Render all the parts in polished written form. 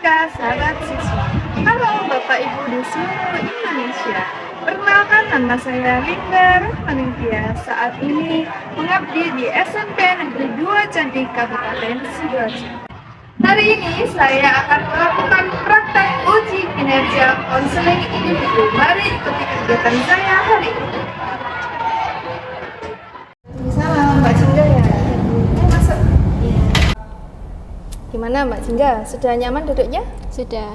Astika, sahabat siswa. Halo Bapak Ibu di seluruh Indonesia. Perkenalkan nama saya Linda Rahmaningtia. Saat ini mengabdi di SMP Negeri 2 Candi Kabupaten Sidoarjo. Hari ini saya akan melakukan praktek uji kinerja konseling individu. Mari ikuti kegiatan saya hari ini. Salam Mbak Jingga ya. Masuk. Gimana Mbak Jingga? Sudah nyaman duduknya? Sudah.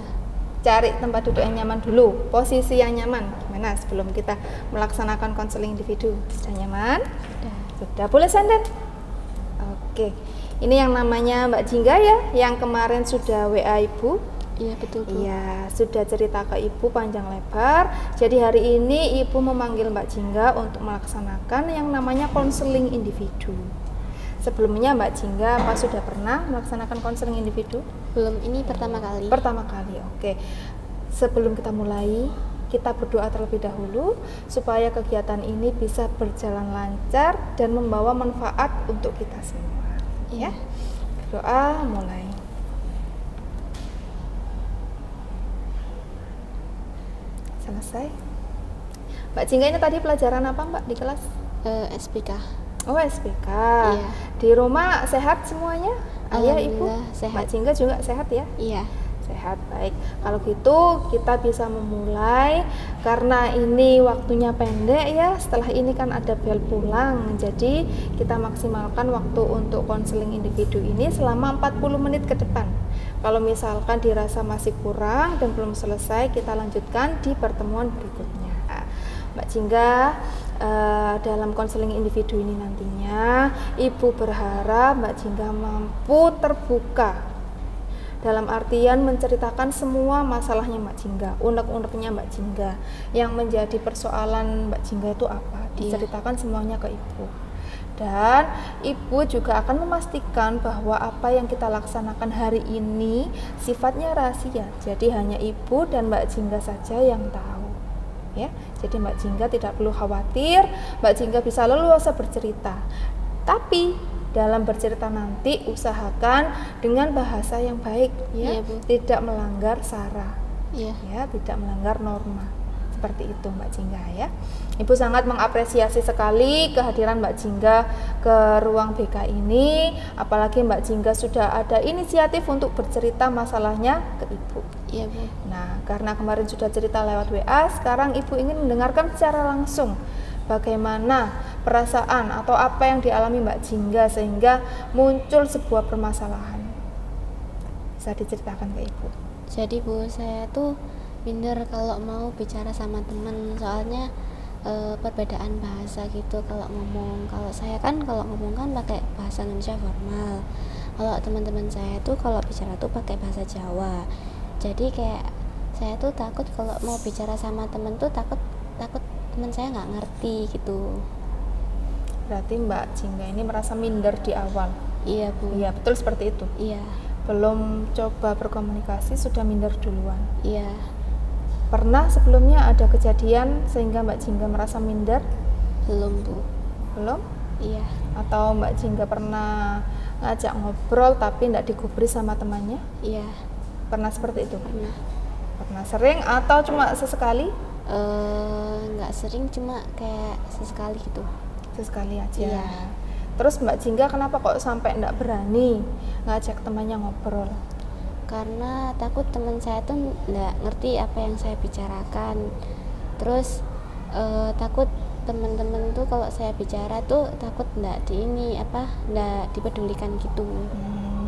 Cari tempat duduk yang nyaman dulu, posisi yang nyaman. Gimana sebelum kita melaksanakan konseling individu? Sudah nyaman? Sudah. Boleh senden? Oke. Ini yang namanya Mbak Jingga ya, yang kemarin sudah WA Ibu. Iya betul Bu. Iya, sudah cerita ke Ibu panjang lebar. Jadi hari ini Ibu memanggil Mbak Jingga untuk melaksanakan yang namanya konseling individu. Sebelumnya Mbak Jingga apa sudah pernah melaksanakan konseling individu? Belum, ini pertama kali. Pertama kali, oke. Sebelum kita mulai, kita berdoa terlebih dahulu supaya kegiatan ini bisa berjalan lancar dan membawa manfaat untuk kita semua. Ya, doa mulai. Selesai. Mbak Jingga ini tadi pelajaran apa Mbak di kelas? SPK. Oh SPK. Iya. Di rumah sehat semuanya? Ayah, ibu? Sehat. Mbak Jingga juga sehat ya? Iya. Sehat, baik. Kalau gitu kita bisa memulai karena ini waktunya pendek ya. Setelah ini kan ada bel pulang. Jadi kita maksimalkan waktu untuk konseling individu ini selama 40 menit ke depan. Kalau misalkan dirasa masih kurang dan belum selesai, kita lanjutkan di pertemuan berikutnya. Mbak Jingga, dalam konseling individu ini nantinya Ibu berharap Mbak Jingga mampu terbuka dalam artian menceritakan semua masalahnya Mbak Jingga, unek-uneknya Mbak Jingga, yang menjadi persoalan Mbak Jingga itu apa, diceritakan semuanya ke Ibu. Dan Ibu juga akan memastikan bahwa apa yang kita laksanakan hari ini sifatnya rahasia, jadi hanya Ibu dan Mbak Jingga saja yang tahu ya. Jadi Mbak Jingga tidak perlu khawatir, Mbak Jingga bisa leluasa bercerita. Tapi dalam bercerita nanti usahakan dengan bahasa yang baik ya, Bu. Tidak melanggar sara. Iya. Ya, tidak melanggar norma. Seperti itu Mbak Jingga ya. Ibu sangat mengapresiasi sekali kehadiran Mbak Jingga ke ruang BK ini, apalagi Mbak Jingga sudah ada inisiatif untuk bercerita masalahnya ke Ibu. Iya Bu. Nah, karena kemarin sudah cerita lewat WA, sekarang Ibu ingin mendengarkan secara langsung bagaimana perasaan atau apa yang dialami Mbak Jingga sehingga muncul sebuah permasalahan. Bisa diceritakan ke Ibu. Jadi Bu, saya tuh minder kalau mau bicara sama teman, soalnya perbedaan bahasa gitu kalau ngomong. Kalau saya kan kalau ngomong kan pakai bahasa Indonesia formal. Kalau teman-teman saya tuh kalau bicara tuh pakai bahasa Jawa. Jadi kayak saya tuh takut kalau mau bicara sama temen tuh takut teman saya nggak ngerti gitu. Berarti Mbak Jingga ini merasa minder di awal. Iya Bu. Iya, betul seperti itu. Iya. Belum coba berkomunikasi sudah minder duluan. Iya. Pernah sebelumnya ada kejadian sehingga Mbak Jingga merasa minder? Belum Bu. Belum? Iya. Atau Mbak Jingga pernah ngajak ngobrol tapi tidak digubris sama temannya? Iya. Pernah seperti itu? Pernah. Pernah sering atau cuma sesekali? Nggak sering, cuma kayak sesekali gitu. Sesekali aja. Iya. Terus Mbak Jingga kenapa kok sampai tidak berani ngajak temannya ngobrol? Karena takut teman saya tuh nggak ngerti apa yang saya bicarakan. Terus takut teman-teman tuh kalau saya bicara tuh takut nggak dipedulikan gitu.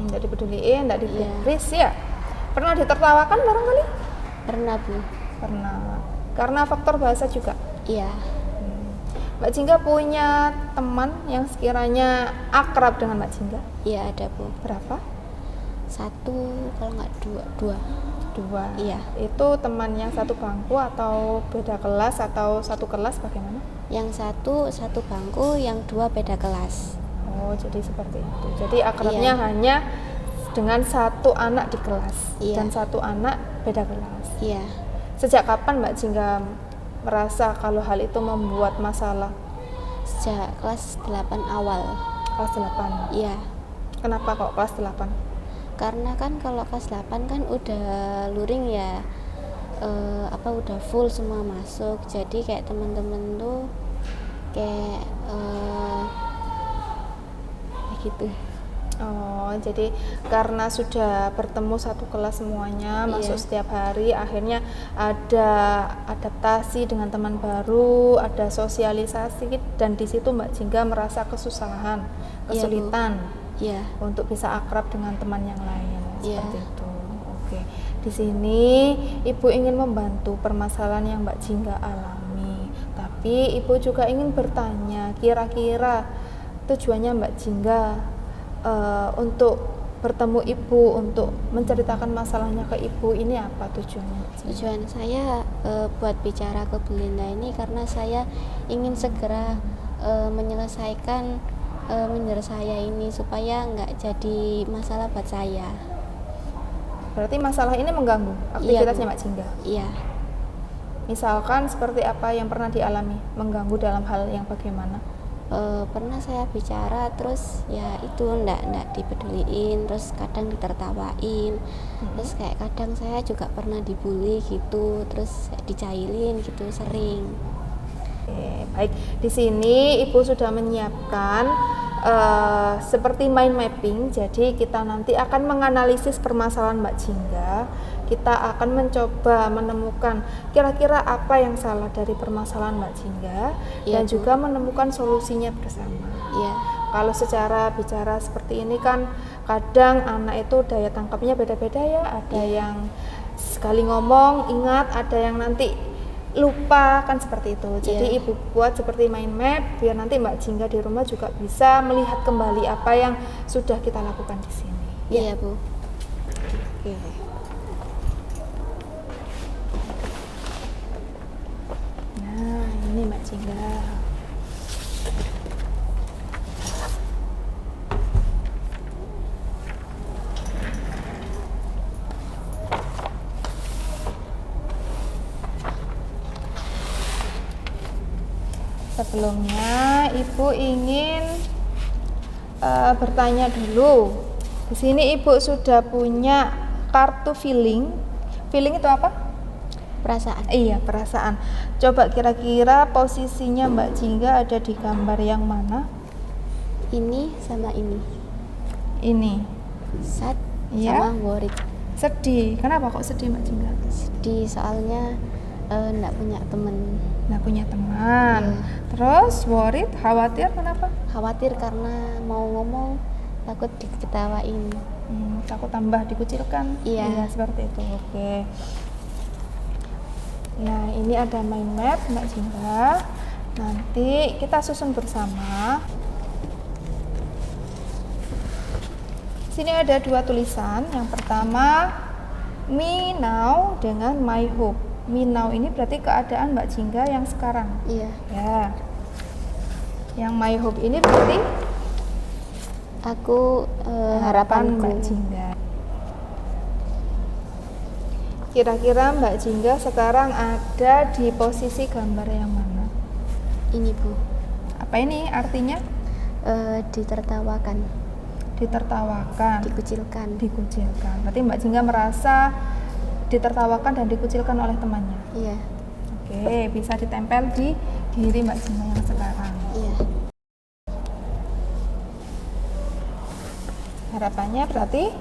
Nggak dipeduliin, nggak digubris ya? Pernah ditertawakan barangkali? Pernah Bu. Pernah. Karena faktor bahasa juga? Iya. Mbak Jingga punya teman yang sekiranya akrab dengan Mbak Jingga? Iya ada Bu. Berapa? Satu, kalau nggak dua. Dua. Iya. Itu teman yang satu bangku atau beda kelas atau satu kelas bagaimana? Yang satu bangku, yang dua beda kelas. Oh, jadi seperti itu. Jadi akrabnya hanya dengan satu anak di kelas dan satu anak beda kelas. Iya. Sejak kapan Mbak Jingga merasa kalau hal itu membuat masalah? Sejak kelas 8 awal. Kelas 8. Iya. Kenapa kok kelas 8? Karena kan kalau kelas 8 kan udah luring ya, udah full semua masuk, jadi kayak teman-teman tuh kayak kayak gitu. Oh, jadi karena sudah bertemu satu kelas semuanya, masuk Iya. setiap hari, akhirnya ada adaptasi dengan teman baru, ada sosialisasi, dan di situ Mbak Jingga merasa kesusahan, Iya, Bu. kesulitan Iya. untuk bisa akrab dengan teman yang lain, Iya. seperti itu. Oke, di sini Ibu ingin membantu permasalahan yang Mbak Jingga alami, tapi Ibu juga ingin bertanya, kira-kira tujuannya Mbak Jingga untuk bertemu Ibu, untuk menceritakan masalahnya ke Ibu, ini apa tujuannya Mbak Jingga? Tujuan saya buat bicara ke Bu Linda ini karena saya ingin segera menyelesaikan minder saya ini supaya nggak jadi masalah buat saya. Berarti masalah ini mengganggu aktivitasnya Bu. Mbak Jingga? Iya. Misalkan seperti apa yang pernah dialami, mengganggu dalam hal yang bagaimana? Pernah saya bicara terus ya itu ndak dipeduliin, terus kadang ditertawain, terus kayak kadang saya juga pernah dibully gitu, terus dicailin gitu sering. Oke, baik. Di sini Ibu sudah menyiapkan seperti mind mapping. Jadi kita nanti akan menganalisis permasalahan Mbak Jingga. Kita akan mencoba menemukan kira-kira apa yang salah dari permasalahan Mbak Jingga, Iya, dan Bu. juga menemukan solusinya bersama. Iya. Kalau secara bicara seperti ini kan kadang anak itu daya tangkapnya beda-beda ya. Ada yang sekali ngomong ingat, ada yang nanti lupa, kan seperti itu. Jadi Iya. Ibu buat seperti mind map biar nanti Mbak Jingga di rumah juga bisa melihat kembali apa yang sudah kita lakukan di sini. Iya, Bu. Oke. Nah, ini Mbak Jingga. Sebelumnya Ibu ingin bertanya dulu. Di sini Ibu sudah punya kartu feeling. Feeling itu apa? Perasaan. Iya, perasaan. Coba kira-kira posisinya Mbak Jingga ada di gambar yang mana? Ini sama ini. Ini. Sad Iya. sama worried. Sedih. Kenapa kok sedih Mbak Jingga? Sedih soalnya nggak punya temen. Nggak punya teman. Iya. Terus worried, khawatir, kenapa? Khawatir karena mau ngomong takut diketawain. Takut tambah dikucilkan. Iya. Seperti itu. Oke. Nah, ini ada mind map Mbak Jingga. Nanti kita susun bersama. Sini ada dua tulisan. Yang pertama, me now dengan my hope. Me now ini berarti keadaan Mbak Jingga yang sekarang. Iya. Ya. Yang my hope ini berarti Aku harapan harapanku. Mbak Jingga. Kira-kira Mbak Jingga sekarang ada di posisi gambar yang mana? Ini, Bu. Apa ini artinya? Ditertawakan, Ditertawakan, dikucilkan. dikucilkan. Berarti Mbak Jingga merasa ditertawakan dan dikucilkan oleh temannya. Iya. Oke, bisa ditempel di diri Mbak Jingga yang sekarang. Iya. Harapannya berarti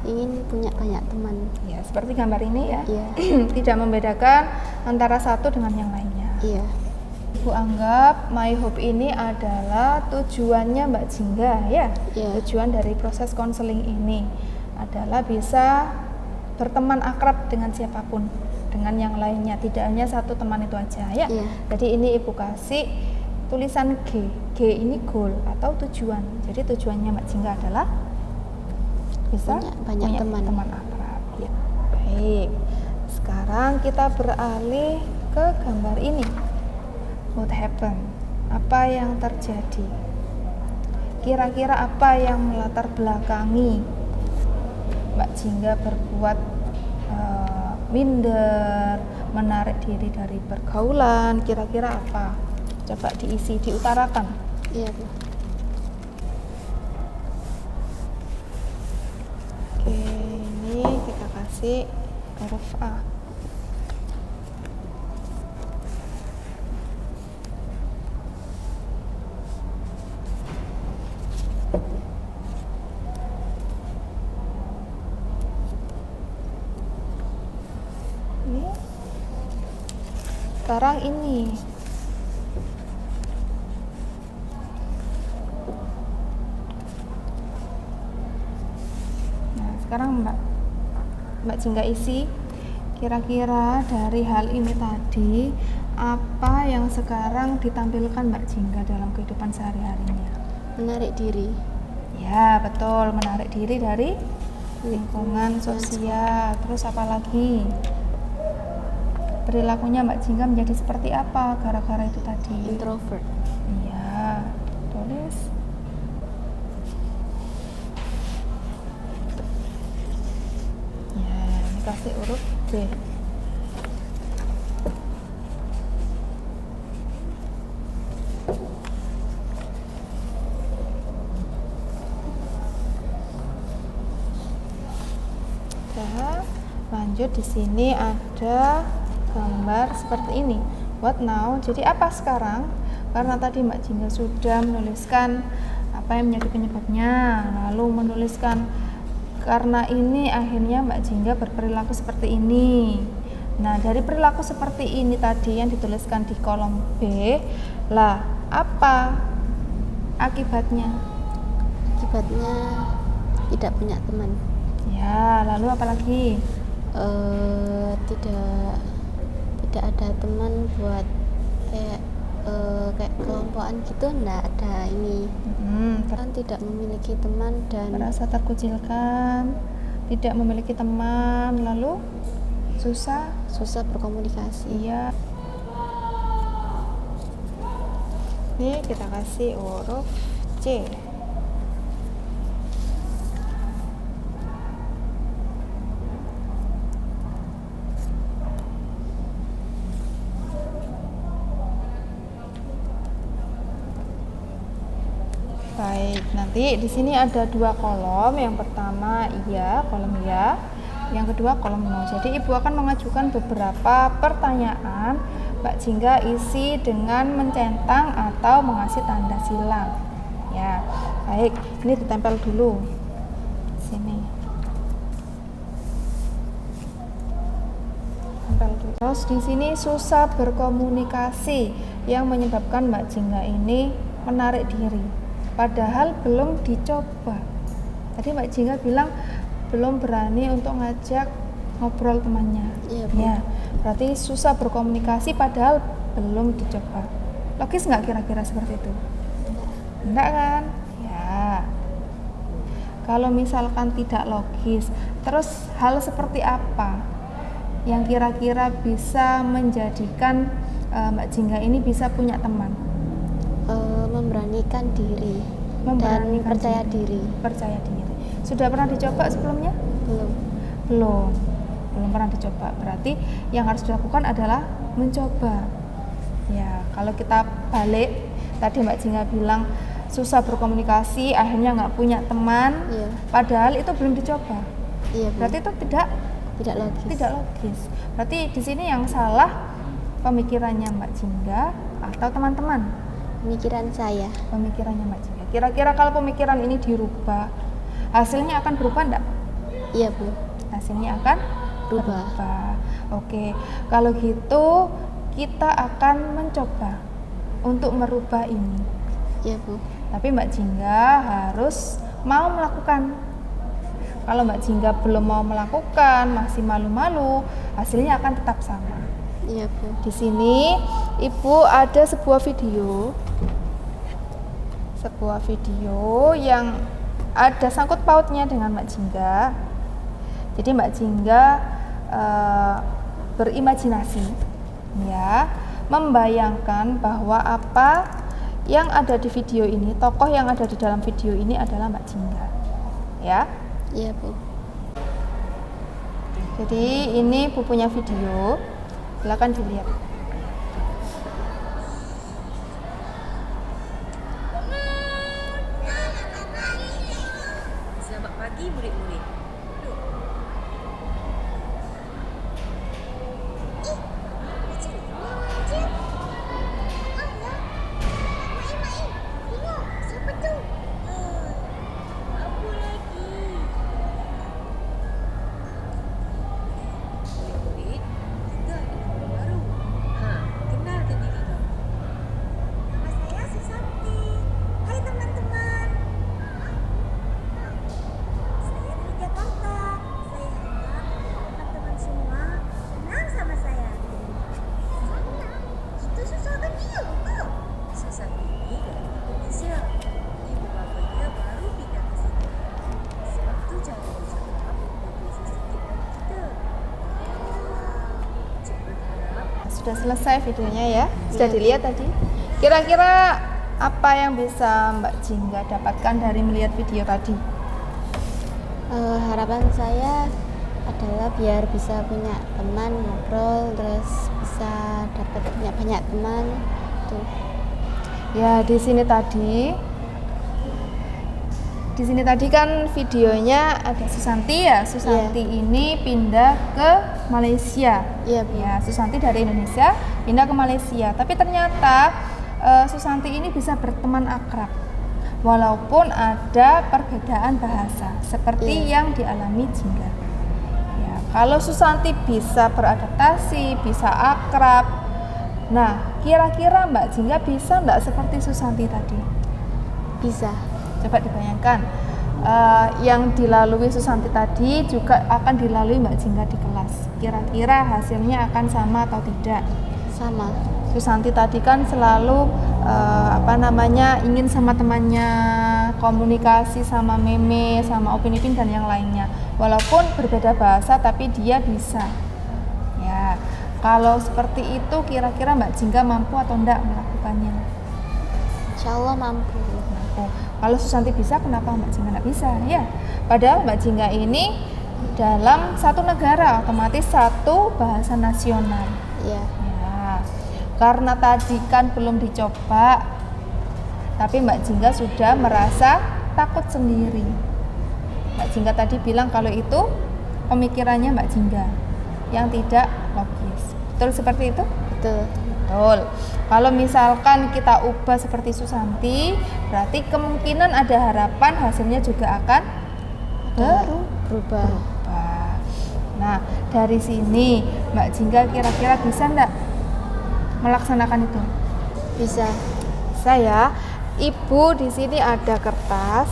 Ingin punya banyak teman. ya seperti gambar ini ya. Iya. Tidak membedakan antara satu dengan yang lainnya. Iya. Ibu anggap my hope ini adalah tujuannya Mbak Jingga ya. Iya. Tujuan dari proses konseling ini adalah bisa berteman akrab dengan siapapun, dengan yang lainnya, tidak hanya satu teman itu aja ya. Iya. Jadi ini Ibu kasih tulisan G. G ini goal atau tujuan. Jadi tujuannya Mbak Jingga adalah bisa Punya banyak punya teman. akrab. Ya. Baik. Sekarang kita beralih ke gambar ini. What happened? Apa yang terjadi? Kira-kira apa yang melatar belakangi Mbak Jingga berbuat minder, menarik diri dari pergaulan? Kira-kira apa? Coba diisi, diutarakan. Iya, Bu. kasih huruf A. Ini. Sekarang ini. Nah, sekarang Mbak Jingga isi kira-kira dari hal ini tadi apa yang sekarang ditampilkan Mbak Jingga dalam kehidupan sehari-harinya. Menarik diri. Ya, betul, menarik diri dari lingkungan sosial. Terus apa lagi? Perilakunya Mbak Jingga menjadi seperti apa gara-gara itu tadi? Introvert. Iya, tulis. Ya, ini kasih huruf D. Nah, lanjut di sini ada gambar seperti ini. What now? Jadi apa sekarang? Karena tadi Mbak Jingga sudah menuliskan apa yang menjadi penyebabnya, lalu menuliskan karena ini akhirnya Mbak Jingga berperilaku seperti ini. Nah, dari perilaku seperti ini tadi yang dituliskan di kolom B, lah apa akibatnya? Akibatnya tidak punya teman. Ya, lalu apa lagi? Tidak ada teman buat kayak kelompokan gitu, enggak ada ini. Kan tidak memiliki teman dan Merasa terkucilkan, tidak memiliki teman, lalu susah berkomunikasi. Iya. Ini kita kasih huruf C. Baik, nanti di sini ada dua kolom. Yang pertama iya, kolom iya. Yang kedua kolom no. Jadi Ibu akan mengajukan beberapa pertanyaan. Mbak Jingga isi dengan mencentang atau mengasih tanda silang. Ya, baik. Ini ditempel dulu. Sini. Tempel dulu. Terus di sini susah berkomunikasi yang menyebabkan Mbak Jingga ini menarik diri. Padahal belum dicoba. Tadi Mbak Jingga bilang belum berani untuk ngajak ngobrol temannya. Iya, ya, berarti susah berkomunikasi padahal belum dicoba. Logis nggak kira-kira seperti itu? Enggak kan? Ya. Kalau misalkan tidak logis, terus hal seperti apa yang kira-kira bisa menjadikan Mbak Jingga ini bisa punya teman? Memberanikan diri dan percaya diri. Percaya diri. Sudah pernah dicoba sebelumnya? Belum pernah dicoba. Berarti yang harus dilakukan adalah mencoba. Ya, kalau kita balik tadi Mbak Jingga bilang susah berkomunikasi, akhirnya nggak punya teman. Iya. Padahal itu belum dicoba. Iya, berarti itu tidak logis. Berarti di sini yang salah pemikirannya Mbak Jingga atau teman-teman? Pemikirannya Mbak Jingga. Kira-kira kalau pemikiran ini dirubah, hasilnya akan berubah enggak? Iya, Bu. Hasilnya akan berubah. Oke, kalau gitu kita akan mencoba untuk merubah ini. Iya, Bu. Tapi Mbak Jingga harus mau melakukan. Kalau Mbak Jingga belum mau melakukan, masih malu-malu, hasilnya akan tetap sama. Iya, Bu. Di sini Ibu ada sebuah video yang ada sangkut pautnya dengan Mbak Jingga. Jadi Mbak Jingga berimajinasi, ya, membayangkan bahwa apa yang ada di video ini, tokoh yang ada di dalam video ini adalah Mbak Jingga, ya. Iya, Bu. Jadi ini Bu punya video, silakan dilihat. Selamat pagi murid-murid. Yuk. sudah selesai videonya ya. Sudah Iya. dilihat tadi. Kira-kira apa yang bisa Mbak Jingga dapatkan dari melihat video tadi? Harapan saya adalah biar bisa punya teman ngobrol, terus bisa dapat punya banyak teman tuh. Ya, di sini tadi kan videonya ada Susanti ya. Susanti ini pindah ke Malaysia. Iya, Bu. Ya, Susanti dari Indonesia pindah ke Malaysia. Tapi ternyata Susanti ini bisa berteman akrab walaupun ada perbedaan bahasa seperti yang dialami Jingga. Ya, kalau Susanti bisa beradaptasi, bisa akrab. Nah, kira-kira Mbak Jingga bisa nggak seperti Susanti tadi? Bisa. Coba dibayangkan, yang dilalui Susanti tadi juga akan dilalui Mbak Jingga di kelas. Kira-kira hasilnya akan sama atau tidak? Sama. Susanti tadi kan selalu ingin sama temannya, komunikasi sama Meme, sama Upin Ipin dan yang lainnya. Walaupun berbeda bahasa tapi dia bisa. Ya, kalau seperti itu kira-kira Mbak Jingga mampu atau enggak melakukannya? Insya Allah mampu. Kalau Susanti bisa, kenapa Mbak Jingga nggak bisa? Ya, padahal Mbak Jingga ini dalam satu negara otomatis satu bahasa nasional. Iya. Ya, karena tadi kan belum dicoba, tapi Mbak Jingga sudah merasa takut sendiri. Mbak Jingga tadi bilang kalau itu pemikirannya Mbak Jingga yang tidak logis. Betul seperti itu? Betul. Betul. Kalau misalkan kita ubah seperti Susanti, berarti kemungkinan ada harapan hasilnya juga akan Berubah. Nah, dari sini Mbak Jingga kira-kira bisa enggak melaksanakan itu? Bisa. Bisa ya. Ibu di sini ada kertas.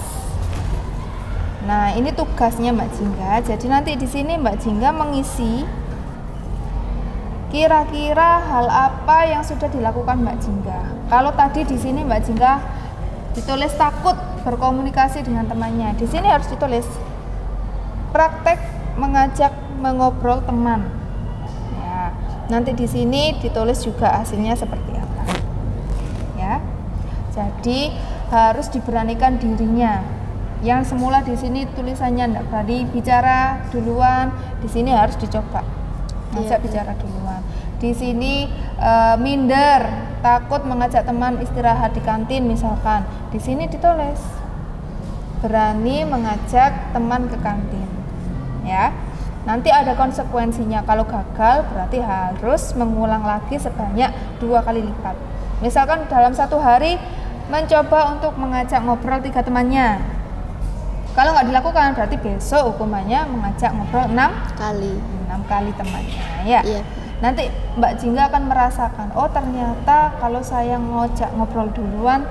Nah, ini tugasnya Mbak Jingga. Jadi nanti di sini Mbak Jingga mengisi kira-kira hal apa yang sudah dilakukan Mbak Jingga. Kalau tadi di sini Mbak Jingga ditulis takut berkomunikasi dengan temannya. Di sini harus ditulis praktek mengajak mengobrol teman. Ya, nanti di sini ditulis juga hasilnya seperti apa. Ya. Jadi harus diberanikan dirinya. Yang semula di sini tulisannya enggak berani bicara duluan, di sini harus dicoba. Ngajak bicara duluan. Di sini minder, takut mengajak teman istirahat di kantin misalkan. Di sini ditulis berani mengajak teman ke kantin. Ya. Nanti ada konsekuensinya. Kalau gagal berarti harus mengulang lagi sebanyak 2 kali lipat. Misalkan dalam satu hari mencoba untuk mengajak ngobrol 3 temannya. Kalau nggak dilakukan berarti besok hukumannya mengajak ngobrol 6 kali temannya ya. Iya. Nanti Mbak Jingga akan merasakan, oh ternyata kalau saya ngajak ngobrol duluan,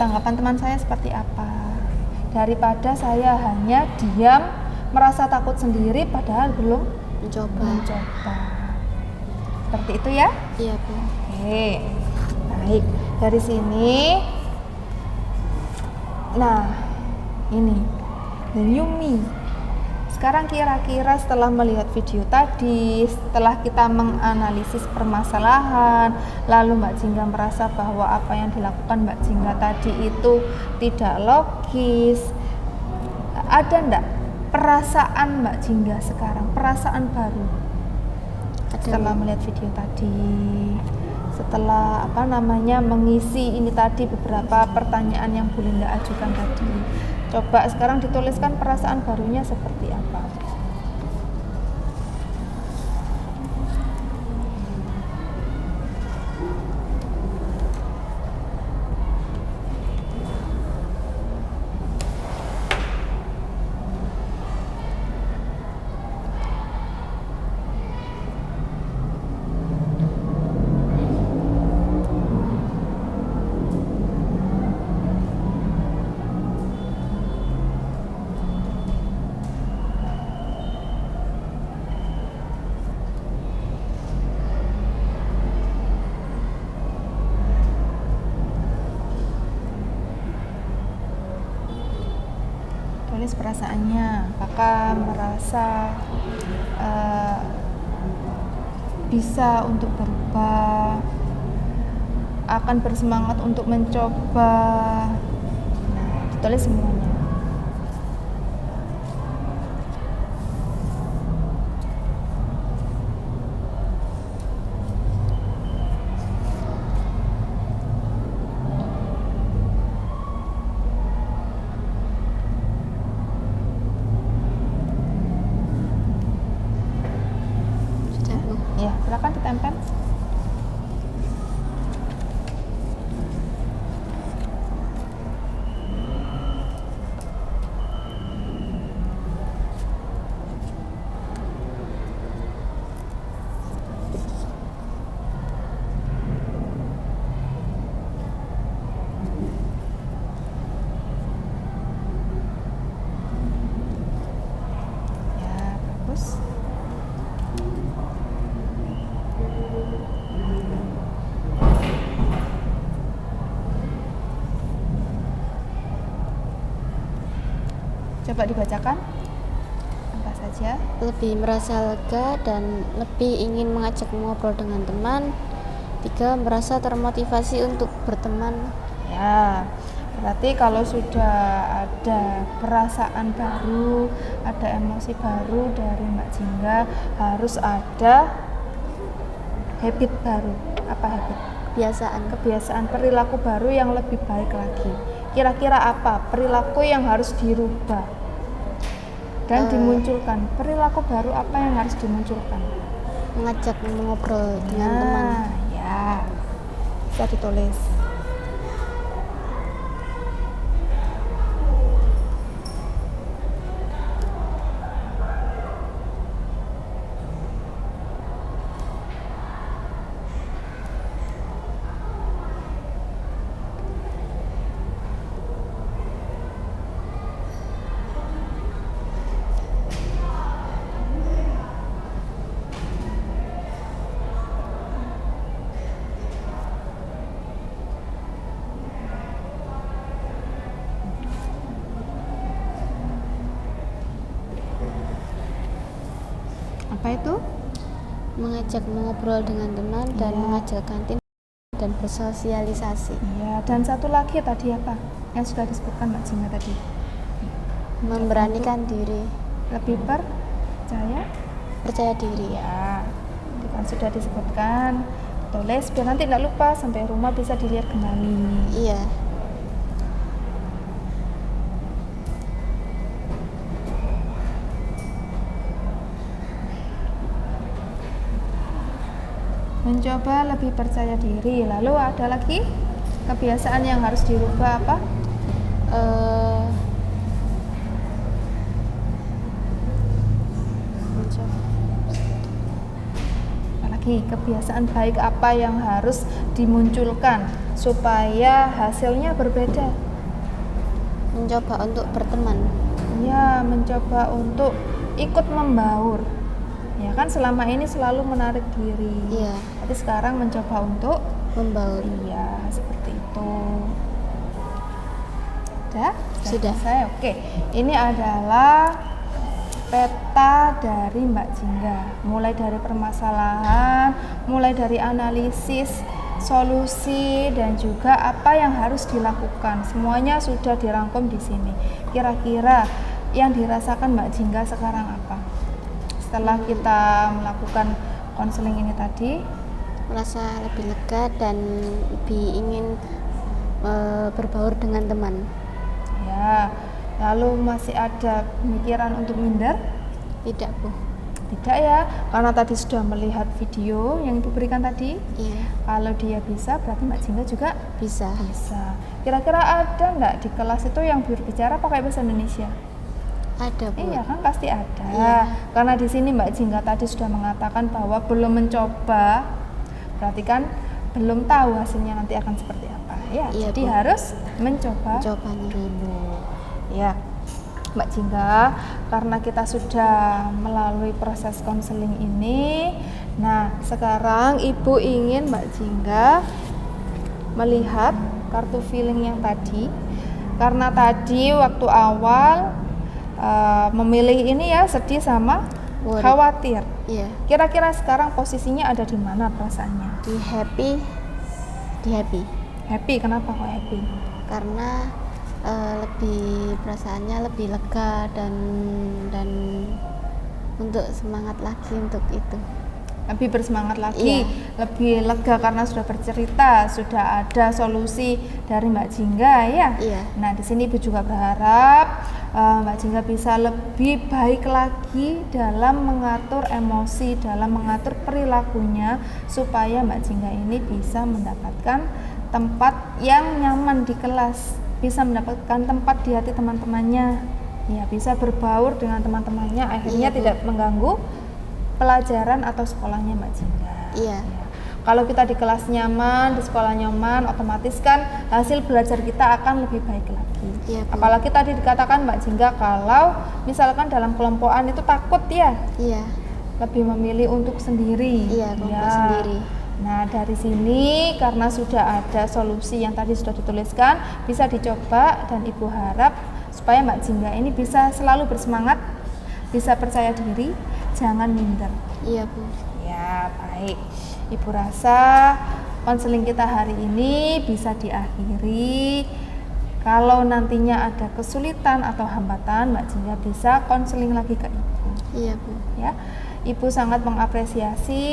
tanggapan teman saya seperti apa, daripada saya hanya diam merasa takut sendiri padahal belum mencoba. Seperti itu ya. Iya, Bu. Oke, baik. Dari sini, nah ini the new me. Sekarang kira-kira setelah melihat video tadi, setelah kita menganalisis permasalahan, lalu Mbak Jingga merasa bahwa apa yang dilakukan Mbak Jingga tadi itu tidak logis, ada enggak perasaan Mbak Jingga sekarang, perasaan baru setelah melihat video tadi, setelah mengisi ini tadi beberapa pertanyaan yang Bu Linda ajukan tadi? Coba sekarang dituliskan perasaan barunya seperti apa. Tulis perasaannya, apakah merasa bisa untuk berubah, akan bersemangat untuk mencoba. Nah, ditulis semuanya. Sudah, Bu. Ya, silakan ditempel. Ya, bagus. Coba dibacakan apa saja. Lebih merasa lega dan lebih ingin mengajak ngobrol dengan teman. 3. Merasa termotivasi untuk berteman. Ya, berarti kalau sudah ada perasaan baru, ada emosi baru dari Mbak Jingga, harus ada habit baru. Apa habit? Kebiasaan perilaku baru yang lebih baik lagi. Kira-kira apa perilaku yang harus dirubah dan dimunculkan? Perilaku baru apa yang harus dimunculkan? Mengajak ngobrol dengan teman. Ya, bisa ditulis. Apa itu? Mengajak ngobrol dengan teman dan Iya. mengajak kantin dan bersosialisasi. Iya, dan satu lagi tadi apa? Yang sudah disebutkan Mbak Jingga tadi. Memberanikan diri, Lebih percaya? percaya diri. Ya, itu kan sudah disebutkan. Tulis biar nanti tidak lupa, sampai rumah bisa dilihat kembali. Iya. Mencoba lebih percaya diri. Lalu ada lagi kebiasaan yang harus dirubah apa? Mencoba. Apalagi kebiasaan baik apa yang harus dimunculkan supaya hasilnya berbeda? Mencoba untuk berteman. Ya, mencoba untuk ikut membaur. Ya kan selama ini selalu menarik diri. Iya. Tapi sekarang mencoba untuk Membaur. iya, seperti itu. Sudah. Selesai. Oke. Ini adalah peta dari Mbak Jingga. Mulai dari permasalahan, mulai dari analisis, solusi, dan juga apa yang harus dilakukan. Semuanya sudah dirangkum di sini. Kira-kira yang dirasakan Mbak Jingga sekarang apa? Setelah kita melakukan konseling ini tadi, Merasa lebih lega dan lebih ingin berbaur dengan teman. ya, lalu masih ada pemikiran untuk minder? Tidak, Bu. Tidak ya, karena tadi sudah melihat video yang Ibu berikan tadi. Iya, Kalau dia bisa, berarti Mbak Jingga juga bisa. bisa. Kira-kira ada nggak di kelas itu yang berbicara pakai bahasa Indonesia? Ada, Bu. Iya kan pasti ada. Iya. Karena di sini Mbak Jingga tadi sudah mengatakan bahwa belum mencoba, berarti kan belum tahu hasilnya nanti akan seperti apa. Ya, Iya, jadi Bu. harus mencoba Mencobanya. dulu. Ya, Mbak Jingga, karena kita sudah melalui proses konseling ini, nah sekarang Ibu ingin Mbak Jingga melihat kartu feeling yang tadi. Karena tadi waktu awal memilih ini ya sedih sama Worry. khawatir. Iya. Kira-kira sekarang posisinya ada di mana perasaannya? Di happy. Happy, kenapa kok happy? Karena lebih perasaannya lebih lega dan untuk semangat lagi untuk itu. Lebih bersemangat lagi, Iya. lebih lega karena sudah bercerita, sudah ada solusi dari Mbak Jingga ya. Iya. Nah, di sini Ibu juga berharap Mbak Jingga bisa lebih baik lagi dalam mengatur emosi, dalam mengatur perilakunya supaya Mbak Jingga ini bisa mendapatkan tempat yang nyaman di kelas, bisa mendapatkan tempat di hati teman-temannya. Ya, bisa berbaur dengan teman-temannya, akhirnya Iya, Bu. tidak mengganggu pelajaran atau sekolahnya Mbak Jingga. Iya. Ya. Kalau kita di kelas nyaman, di sekolah nyaman, otomatis kan hasil belajar kita akan lebih baik lagi. Iya, Bu. Apalagi tadi dikatakan Mbak Jingga kalau misalkan dalam kelompokan itu takut ya, Iya. lebih memilih untuk sendiri. Iya, kelompok Ya. sendiri. Nah, dari sini karena sudah ada solusi yang tadi sudah dituliskan, bisa dicoba dan Ibu harap supaya Mbak Jingga ini bisa selalu bersemangat, bisa percaya diri, jangan minder. Iya, Bu. Ya, baik. Ibu rasa konseling kita hari ini bisa diakhiri. Kalau nantinya ada kesulitan atau hambatan, Mbak Jingga bisa konseling lagi ke Ibu. Iya, Bu. Ya, Ibu sangat mengapresiasi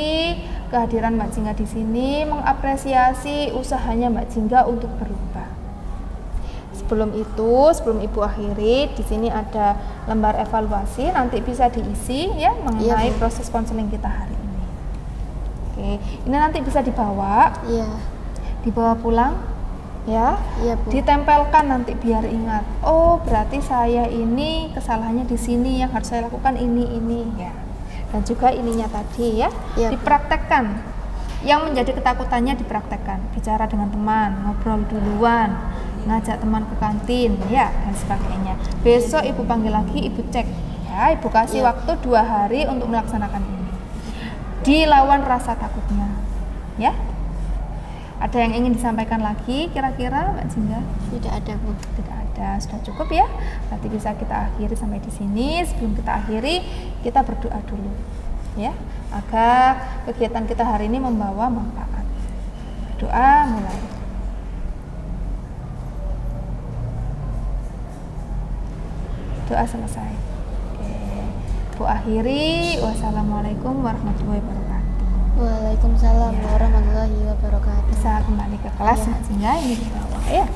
kehadiran Mbak Jingga di sini, mengapresiasi usahanya Mbak Jingga untuk berubah. Sebelum itu, sebelum Ibu akhiri, di sini ada lembar evaluasi, nanti bisa diisi ya mengenai Iya, Bu. proses konseling kita hari ini. Oke, ini nanti bisa dibawa pulang ya. Iya, Bu. Ditempelkan nanti biar ingat. Oh, berarti saya ini kesalahannya di sini, yang harus saya lakukan ini ya. Dan juga ininya tadi ya, Iya, Bu. dipraktekkan. Yang menjadi ketakutannya dipraktekkan. Bicara dengan teman, ngobrol duluan, ngajak teman ke kantin ya dan sebagainya. Besok Ibu panggil lagi, Ibu cek ya, Ibu kasih Iya. waktu 2 hari untuk melaksanakan ini. Dilawan rasa takutnya ya. Ada yang ingin disampaikan lagi kira-kira Mbak Jingga? Tidak ada, Bu. Tidak ada, sudah cukup ya. Berarti bisa kita akhiri sampai di sini. Sebelum kita akhiri, kita berdoa dulu ya, agar kegiatan kita hari ini membawa manfaat. Doa mulai. Doa selesai. Oke. Bu akhiri. Wassalamualaikum warahmatullahi wabarakatuh. Waalaikumsalam Ya. warahmatullahi wabarakatuh. Bisa kembali ke kelas Ya. Mbak Jingga, ini di bawah ya.